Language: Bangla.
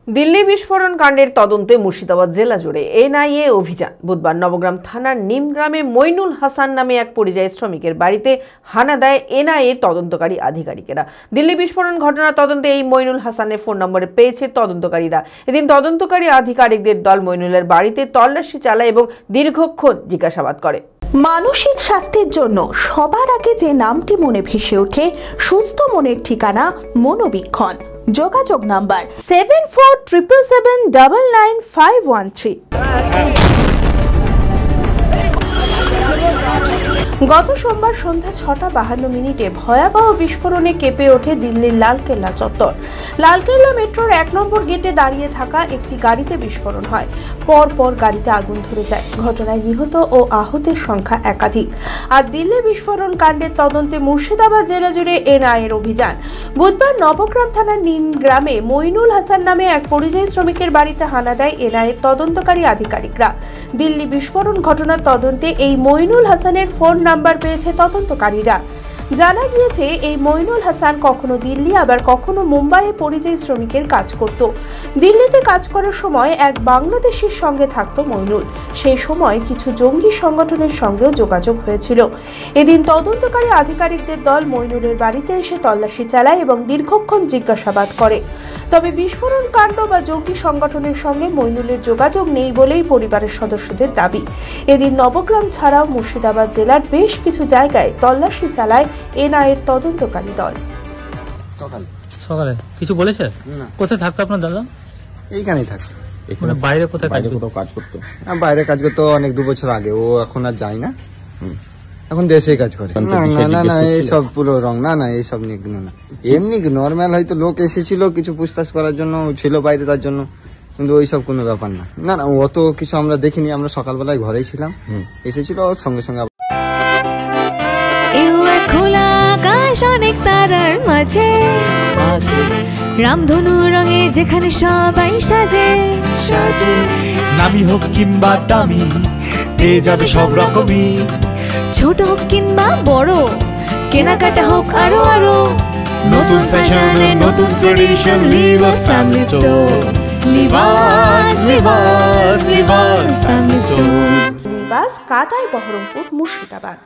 দিল্লি বিস্ফোরণ কাণ্ডের তদন্তে মুর্শিদাবাদ জেলা জুড়ে এনআইএ অভিযান। বুধবার নবগ্রাম থানার নিমগ্রামে মইনুল হাসান নামে এক পরিযায়ী শ্রমিকের বাড়িতে হানা দেয় এনআইএর তদন্তকারী আধিকারিকেরা। দিল্লি বিস্ফোরণ ঘটনার তদন্তে এই মইনুল হাসানের ফোন নম্বরে পেয়েছে তদন্তকারীরা। এদিন তদন্তকারী আধিকারিকদের দল মইনুলের বাড়িতে তল্লাশি চালায় এবং দীর্ঘক্ষণ জিজ্ঞাসাবাদ করে। মানসিক স্বাস্থ্যের জন্য সবার আগে যে নামটি মনে ভেসে ওঠে, সুস্থ মনের ঠিকানা মনোবীক্ষণ। যোগাযোগ নাম্বার 7477799513। গত সোমবার সন্ধ্যা 6:52 ভয়াবহ বিস্ফোরণে কেঁপে ওঠে দিল্লির লালকেল্লা চত্বর। লালকেল্লা মেট্রোর 1 নম্বর গেটে দাঁড়িয়ে থাকা একটি গাড়িতে বিস্ফোরণ হয়। পরপর গাড়িতে আগুন ধরে যায়। ঘটনায় নিহত ও আহতের সংখ্যা একাধিক। আর দিল্লি বিস্ফোরণ কাণ্ডের তদন্তে মুর্শিদাবাদ জেলা জুড়ে এনআইএর অভিযান। বুধবার নবগ্রাম থানার নিমগ্রামে মইনুল হাসান নামে এক পরিযায়ী শ্রমিকের বাড়িতে হানা দেয় এনআইএর তদন্তকারী আধিকারিকরা। দিল্লি বিস্ফোরণ ঘটনার তদন্তে এই মইনুল হাসানের ফোন নাম্বার পেয়েছে তদন্তকারীরা। জানা গিয়েছে এই মইনুল হাসান কখনো দিল্লি আবার কখনো মুম্বাইয়ে পরিযায়ী শ্রমিকের কাজ করত। দিল্লিতে কাজ করার সময় এক বাংলাদেশির সঙ্গে থাকতো মইনুল। সেই সময় কিছু জঙ্গি সংগঠনের সঙ্গেও যোগাযোগ হয়েছিল। এদিন তদন্তকারী আধিকারিকদের দল মইনুলের বাড়িতে এসে তল্লাশি চালায় এবং দীর্ঘক্ষণ জিজ্ঞাসাবাদ করে। তবে বিস্ফোরণ কাণ্ড বা জঙ্গি সংগঠনের সঙ্গে মইনুলের যোগাযোগ নেই বলেই পরিবারের সদস্যদের দাবি। এদিন নবগ্রাম ছাড়াও মুর্শিদাবাদ জেলার বেশ কিছু জায়গায় তল্লাশি চালায় এনআইএর তদন্তকারী দল। সকালে কিছু বলেছে? কোথায় থাকতো আপনার দাদা? এইখানেই থাকতো। মানে বাইরে কোথায় কাজ করতো? বাইরে কাজ করতো অনেক 2 বছর আগে। ও এখন আর যায় না, এখন দেশেই কাজ করে। না না এইসব পুরো রং না এইসব নিয়ে না, এমনি নর্মাল হয়তো লোক এসেছিল কিছু পুছতাছ করার জন্য, ছিল বাইরে তার জন্য, কিন্তু ওইসব কোনো ব্যাপার না। না না অত কিছু আমরা দেখিনি। আমরা সকালবেলায় ঘরেই ছিলাম, এসেছিল ওর সঙ্গে সঙ্গে। খোলা আকাশ অনেক তারার মাঝে, রামধনু রঙে যেখানে সবাই সাজে সাজে। নামি হোক কিংবা দামি, পেয়ে যাবে সব রকমই। ছোট হোক কিংবা বড়, কেনাকাটা হোক আরো আরো। নতুন ফ্যাশনে নতুন tradition, Libas family store. Libas Libas Libas family store. Libas কাটাই বহরমপুর মুর্শিদাবাদ।